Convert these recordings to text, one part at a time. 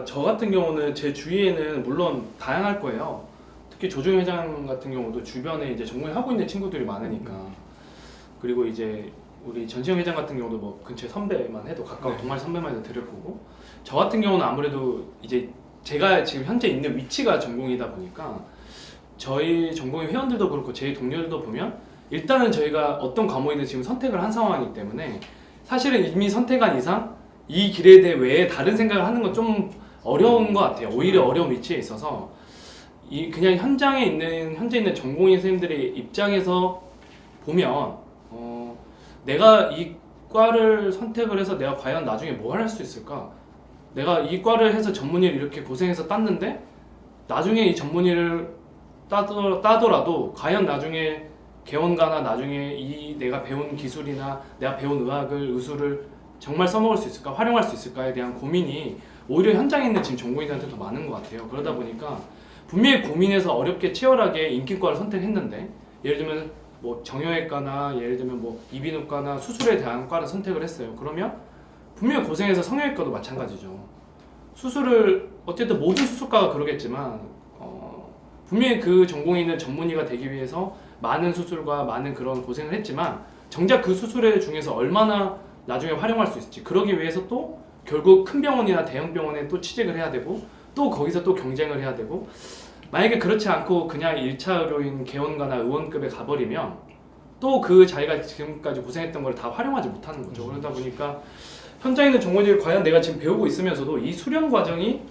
저 같은 경우는 제 주위에는 물론 다양할 거예요. 특히 조중 회장 같은 경우도 주변에 이제 전공을 하고 있는 친구들이 많으니까. 그리고 이제 우리 전시영 회장 같은 경우도 뭐 근처에 선배만 해도 가까운 동아리 선배만 해도 들을 거고. 저 같은 경우는 아무래도 이제 제가 지금 현재 있는 위치가 전공이다 보니까 저희 전공의 회원들도 그렇고 제 동료들도 보면 일단은 저희가 어떤 과목이든 지금 선택을 한 상황이기 때문에 사실은 이미 선택한 이상 이 길에 대해 외에 다른 생각을 하는 건 좀 어려운 것 같아요. 오히려 어려운 위치에 있어서 이 그냥 현장에 있는 현재 있는 전공인 선생님들의 입장에서 보면 내가 이 과를 선택을 해서 내가 과연 나중에 뭘 할 수 있을까? 내가 이 과를 해서 전문의를 이렇게 고생해서 땄는데 나중에 이 전문의를 따더라도 과연 나중에 개원가나 나중에 이 내가 배운 기술이나 내가 배운 의학을 의술을 정말 써먹을 수 있을까, 활용할 수 있을까에 대한 고민이 오히려 현장에 있는 지금 전공의들한테 더 많은 것 같아요. 그러다 보니까 분명히 고민해서 어렵게 치열하게 인기과를 선택했는데 예를 들면 뭐 정형외과나 예를 들면 뭐 이비인후과나 수술에 대한 과를 선택을 했어요. 그러면 분명히 고생해서 성형외과도 마찬가지죠. 수술을 어쨌든 모든 수술과가 그러겠지만 분명히 그 전공에 있는 전문의가 되기 위해서 많은 수술과 많은 그런 고생을 했지만 정작 그 수술의 중에서 얼마나 나중에 활용할 수 있을지 그러기 위해서 또 결국 큰 병원이나 대형 병원에 또 취직을 해야 되고 또 거기서 또 경쟁을 해야 되고 만약에 그렇지 않고 그냥 1차 의료인 개원가나 의원급에 가버리면 또 그 자기가 지금까지 고생했던 걸 다 활용하지 못하는 거죠. 그러다 보니까 현장에 있는 전공의들이 과연 내가 지금 배우고 있으면서도 이 수련 과정이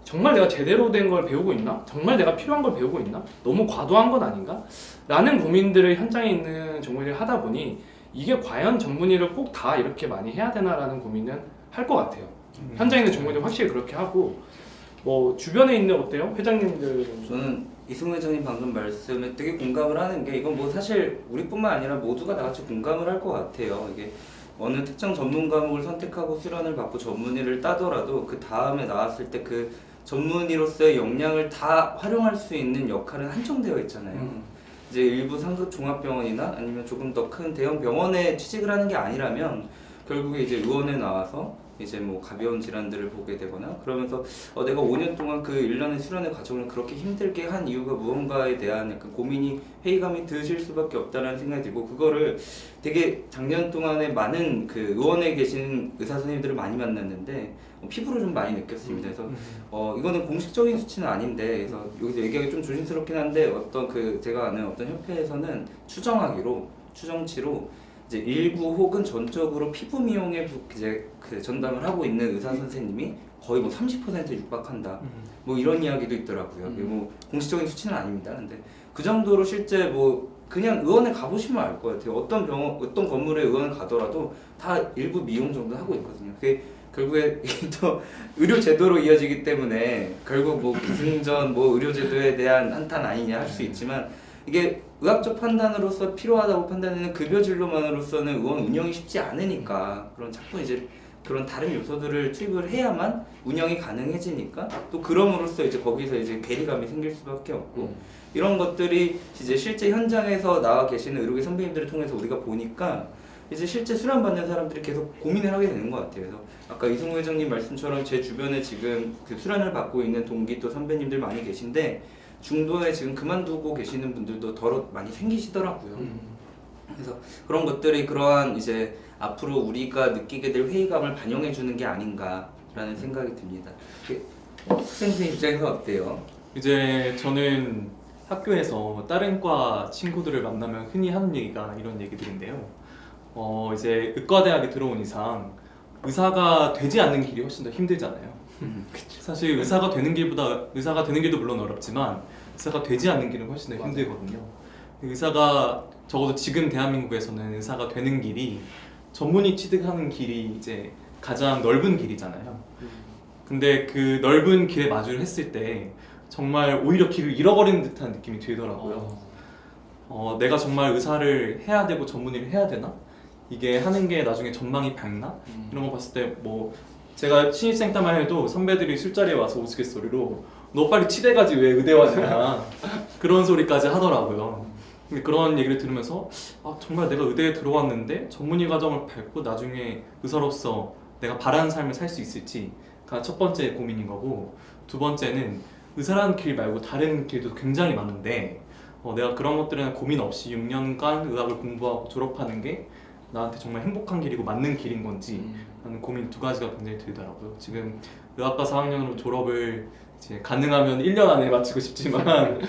정말 내가 제대로 된 걸 배우고 있나? 정말 내가 필요한 걸 배우고 있나? 너무 과도한 건 아닌가? 라는 고민들을 현장에 있는 전공의들이 하다 보니 이게 과연 전문의를 꼭 다 이렇게 많이 해야 되나라는 고민은 할 것 같아요. 현장에 있는 전공의들이 확실히 그렇게 하고 뭐 주변에 있는 어때요? 회장님들 저는 이승우 회장님 방금 말씀에 되게 공감을 하는 게 이건 뭐 사실 우리뿐만 아니라 모두가 다 같이 공감을 할 것 같아요. 이게 어느 특정 전문 과목을 선택하고 수련을 받고 전문의를 따더라도 그 다음에 나왔을 때 그 전문의로서의 역량을 다 활용할 수 있는 역할은 한정되어 있잖아요. 이제 일부 상급 종합병원이나 아니면 조금 더 큰 대형 병원에 취직을 하는 게 아니라면 결국에 이제 의원에 나와서 이제 뭐 가벼운 질환들을 보게 되거나 그러면서 내가 5년 동안 그 일련의 수련의 과정을 그렇게 힘들게 한 이유가 무언가에 대한 약간 고민이 회의감이 드실 수밖에 없다는 생각이 들고 그거를 되게 작년 동안에 많은 그 의원에 계신 의사 선생님들을 많이 만났는데 피부로 좀 많이 느꼈습니다. 그래서 이거는 공식적인 수치는 아닌데 그래서 여기서 얘기하기 좀 조심스럽긴 한데 어떤 그 제가 아는 어떤 협회에서는 추정치로 이제 일부 혹은 전적으로 피부 미용에 이제 그 전담을 하고 있는 의사 선생님이 거의 뭐 30% 육박한다. 뭐 이런 이야기도 있더라고요. 뭐 공식적인 수치는 아닙니다. 근데 그 정도로 실제 뭐 그냥 의원에 가보시면 알 것 같아요. 어떤 병원, 어떤 건물에 의원을 가더라도 다 일부 미용 정도 하고 있거든요. 그게 결국에 또 의료 제도로 이어지기 때문에 결국 뭐 기승전 뭐 의료 제도에 대한 한탄 아니냐 할 수 있지만 이게 의학적 판단으로서 필요하다고 판단하는 급여 진로만으로서는 의원 운영이 쉽지 않으니까 그런 자꾸 이제 그런 다른 요소들을 투입을 해야만 운영이 가능해지니까 또 그럼으로써 이제 거기서 이제 괴리감이 생길 수밖에 없고 이런 것들이 이제 실제 현장에서 나와 계시는 의료계 선배님들을 통해서 우리가 보니까 이제 실제 수련 받는 사람들이 계속 고민을 하게 되는 것 같아요. 그래서 아까 이승우 회장님 말씀처럼 제 주변에 지금 그 수련을 받고 있는 동기 또 선배님들 많이 계신데 중도에 지금 그만두고 계시는 분들도 더러 많이 생기시더라고요. 그래서 그런 것들이 그러한 이제 앞으로 우리가 느끼게 될 회의감을 반영해 주는 게 아닌가라는 생각이 듭니다. 학생들 입장에서 어때요? 이제 저는 학교에서 다른 과 친구들을 만나면 흔히 하는 얘기가 이런 얘기들인데요. 이제 의과대학에 들어온 이상 의사가 되지 않는 길이 훨씬 더 힘들잖아요. 사실 의사가 되는 길도 물론 어렵지만 의사가 되지 않는 길은 훨씬 더 힘들거든요. 의사가 적어도 지금 대한민국에서는 의사가 되는 길이 전문의 취득하는 길이 이제 가장 넓은 길이잖아요. 근데 그 넓은 길에 마주를 했을 때 정말 오히려 길을 잃어버리는 듯한 느낌이 들더라고요. 내가 정말 의사를 해야 되고 전문의를 해야 되나? 이게 하는 게 나중에 전망이 밝나? 이런 거 봤을 때 뭐 제가 신입생 때만 해도 선배들이 술자리에 와서 우스갯소리로 너 빨리 치대 가지 왜 의대와냐 그런 소리까지 하더라고요. 근데 그런 얘기를 들으면서 정말 내가 의대에 들어왔는데 전문의 과정을 밟고 나중에 의사로서 내가 바라는 삶을 살 수 있을지 첫 번째 고민인 거고, 두 번째는 의사라는 길 말고 다른 길도 굉장히 많은데 내가 그런 것들에는 고민 없이 6년간 의학을 공부하고 졸업하는 게 나한테 정말 행복한 길이고 맞는 길인 건지 라는 고민 두 가지가 굉장히 들더라고요. 지금 의학과 4학년으로 졸업을 이제 가능하면 1년 안에 마치고 싶지만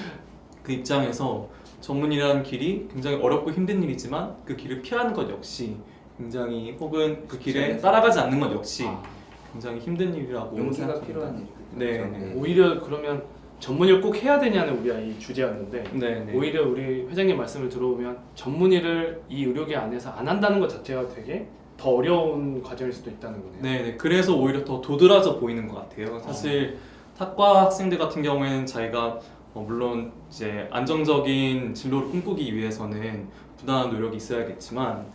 그 입장에서 전문이라는 길이 굉장히 어렵고 힘든 일이지만 그 길을 피하는 것 역시 굉장히, 혹은 그 길에 따라가지 않는 것 역시 굉장히 힘든 일이라고 용기가 생각합니다. 필요한 일이거든요. 네, 그렇죠? 네. 오히려 그러면 전문의를 꼭 해야 되냐는 우리가 이 주제였는데 네, 네. 오히려 우리 회장님 말씀을 들어보면 전문의를 이 의료계 안에서 안 한다는 것 자체가 되게 더 어려운 과정일 수도 있다는 거네요. 네, 그래서 오히려 더 도드라져 보이는 것 같아요. 사실 탁과 학생들 같은 경우에는 자기가 물론 이제 안정적인 진로를 꿈꾸기 위해서는 부단한 노력이 있어야겠지만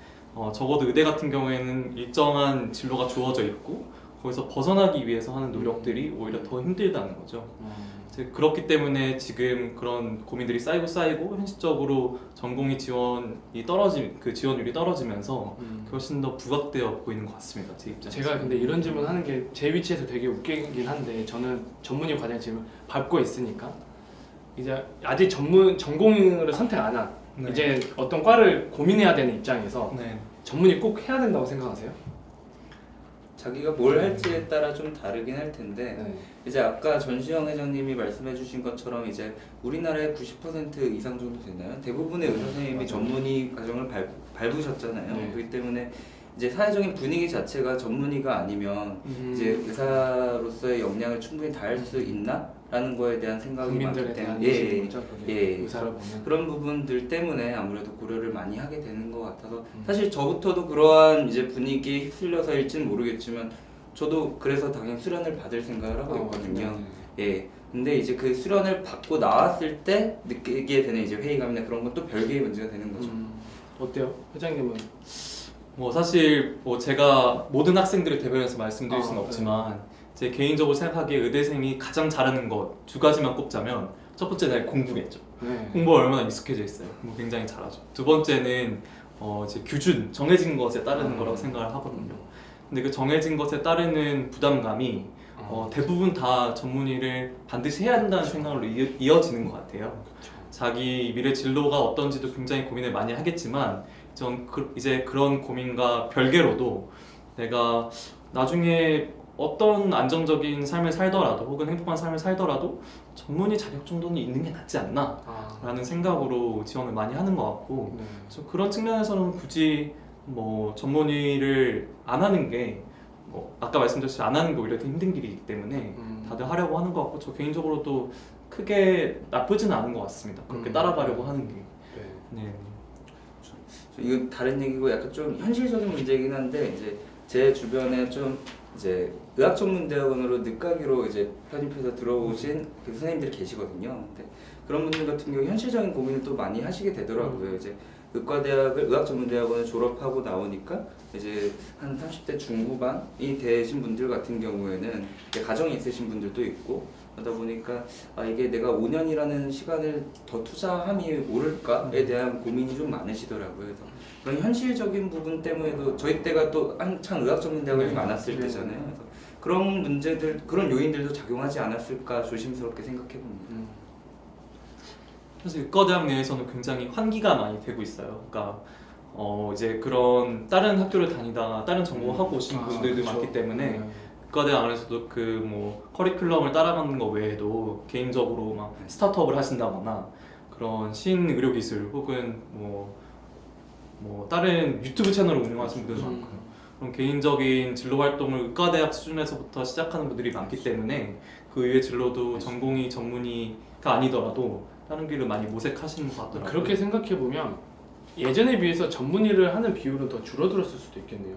적어도 의대 같은 경우에는 일정한 진로가 주어져 있고 거기서 벗어나기 위해서 하는 노력들이 오히려 더 힘들다는 거죠. 이제 그렇기 때문에 지금 그런 고민들이 쌓이고 현실적으로 전공의 지원이 그 지원율이 떨어지면서 훨씬 더 부각되어 보이는 것 같습니다. 제 입장에서. 제가 근데 이런 질문 하는 게 제 위치에서 되게 웃기긴 한데 저는 전문의 과정 지금 밟고 있으니까 이제 아직 전공을 선택 안 한 네. 이제 어떤 과를 고민해야 되는 입장에서 네. 전문의 꼭 해야 된다고 생각하세요? 자기가 뭘 할지에 따라 좀 다르긴 할 텐데 네. 이제 아까 전시영 회장님이 말씀해주신 것처럼 이제 우리나라의 90% 이상 정도 되나요? 대부분의 의사 선생님이 전문의 과정을 밟으셨잖아요. 네. 그렇기 때문에 이제 사회적인 분위기 자체가 전문의가 아니면 이제 의사로서의 역량을 충분히 다할 수 있나라는 거에 대한 생각이 국민들에 많기 대한 때문에 인식인 거죠, 그게 의사를 보면. 그런 부분들 때문에 아무래도 고려를 많이 하게 되는 것 같아서 사실 저부터도 그러한 이제 분위기에 휩쓸려서일지는 모르겠지만 저도 그래서 당연히 수련을 받을 생각을 하고 있거든요. 예. 근데 이제 그 수련을 받고 나왔을 때 느끼게 되는 이제 회의감이나 그런 건 또 별개의 문제가 되는 거죠. 어때요? 회장님은? 사실 제가 모든 학생들을 대변해서 말씀드릴 수는 네. 없지만 제 개인적으로 생각하기에 의대생이 가장 잘하는 것 두 가지만 꼽자면 첫 번째는 공부겠죠. 네. 공부가 얼마나 익숙해져 있어요. 공부 굉장히 잘하죠. 두 번째는 이제 규준, 정해진 것에 따르는 거라고 생각을 하거든요. 근데 그 정해진 것에 따르는 부담감이 대부분 다 전문의를 반드시 해야 한다는 생각으로 이어지는 것 같아요. 자기 미래 진로가 어떤지도 굉장히 고민을 많이 하겠지만 이제 그런 고민과 별개로도 내가 나중에 어떤 안정적인 삶을 살더라도 혹은 행복한 삶을 살더라도 전문의 자격 정도는 있는 게 낫지 않나 라는 생각으로 지원을 많이 하는 것 같고 좀 그런 측면에서는 굳이 전문의를 안 하는 게 아까 말씀드렸듯이 안 하는 게 오히려 더 힘든 길이기 때문에 다들 하려고 하는 것 같고 저 개인적으로도 크게 나쁘지는 않은 것 같습니다. 그렇게 따라가려고 하는 게. 네. 이건 다른 얘기고 약간 좀 현실적인 문제이긴 한데 이제 제 주변에 좀 이제 의학 전문 대학원으로 늦가기로 이제 편입해서 들어오신 그 선생님들이 계시거든요. 근데 그런 분들 같은 경우 현실적인 고민을 또 많이 하시게 되더라고요. 이제 의과대학을 의학 전문 대학원을 졸업하고 나오니까 이제 한 30대 중후반이 되신 분들 같은 경우에는 이제 가정이 있으신 분들도 있고 그러다 보니까 이게 내가 5년이라는 시간을 더 투자함이 옳을까에 대한 고민이 좀 많으시더라고요. 그래서 그런 현실적인 부분 때문에도 저희 때가 또 한창 의학 전문 대학원이 많았을 때잖아요. 그래서 그런 문제들, 그런 요인들도 작용하지 않았을까 조심스럽게 생각해 봅니다. 사실 의과대학 내에서는 굉장히 환기가 많이 되고 있어요. 그러니까 이제 그런 다른 학교를 다니다가 다른 전공을 하고 오신 분들도 그렇죠. 많기 때문에 의과대학 안에서도 커리큘럼을 따라가는 거 외에도 개인적으로 막 스타트업을 하신다거나 그런 신의료기술 혹은 다른 유튜브 채널을 운영하시는 분들도 많고 그런 개인적인 진로 활동을 의과대학 수준에서부터 시작하는 분들이 많기 때문에 그 이외의 진로도 전공의 전문의가 아니더라도 다른 길을 많이 모색하시는 것 같더라고요. 그렇게 생각해 보면 예전에 비해서 전문의를 하는 비율은 더 줄어들었을 수도 있겠네요.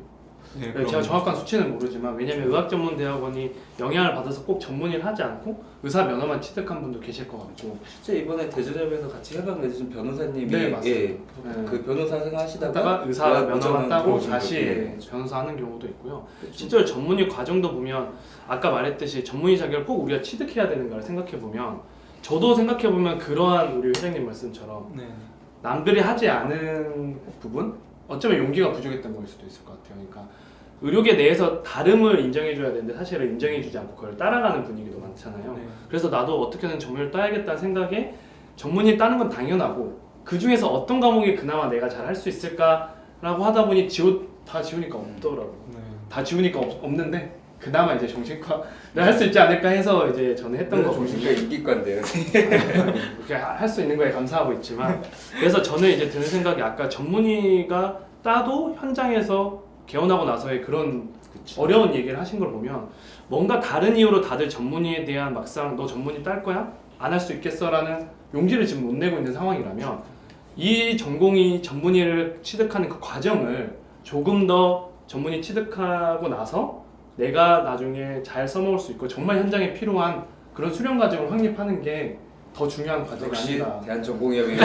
네, 제가 정확한 수치는 모르지만 왜냐면 의학전문대학원이 영향을 받아서 꼭 전문의를 하지 않고 의사 면허만 취득한 분도 계실 것 같고 실제 이번에 대전협에서 같이 해방되신 변호사님이 네, 맞습니다. 그 변호사 생활하시다가 하다가 의사 면허만 따고 들어오신 다시 거예요. 변호사 하는 경우도 있고요. 그렇죠. 실제로 전문의 과정도 보면 아까 말했듯이 전문의 자격을 꼭 우리가 취득해야 되는가를 생각해 보면 저도 생각해 보면 그러한 우리 회장님 말씀처럼 네. 남들이 하지 않은 부분 어쩌면 용기가 부족했던 거일 수도 있을 것 같아요. 그러니까 의료계 내에서 다름을 인정해줘야 되는데 사실은 인정해주지 않고 그걸 따라가는 분위기도 많잖아요. 네. 그래서 나도 어떻게든 전문의를 따야겠다는 생각에 전문의 따는 건 당연하고 그 중에서 어떤 과목이 그나마 내가 잘 할 수 있을까라고 하다 보니 다 지우니까 없더라고. 네. 다 지우니까 없는데 그나마 이제 정신과를 할 수 있지 않을까 해서 이제 저는 했던 거거든요. 정신과 인기과인데요. 그렇게 할 수 있는 거에 감사하고 있지만 그래서 저는 이제 드는 생각이 아까 전문의가 따도 현장에서 개원하고 나서의 그런 그쵸. 어려운 얘기를 하신 걸 보면 뭔가 다른 이유로 다들 전문의에 대한 막상 너 전문의 딸 거야? 안 할 수 있겠어? 라는 용기를 지금 못 내고 있는 상황이라면 이 전공이 전문의를 취득하는 그 과정을 조금 더 전문의 취득하고 나서 내가 나중에 잘 써먹을 수 있고 정말 현장에 필요한 그런 수련 과정을 확립하는 게 더 중요한 과정이 역시 아닌가 대한전공의학의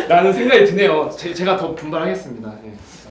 라는 생각이 드네요. 제가 더 분발하겠습니다. 예.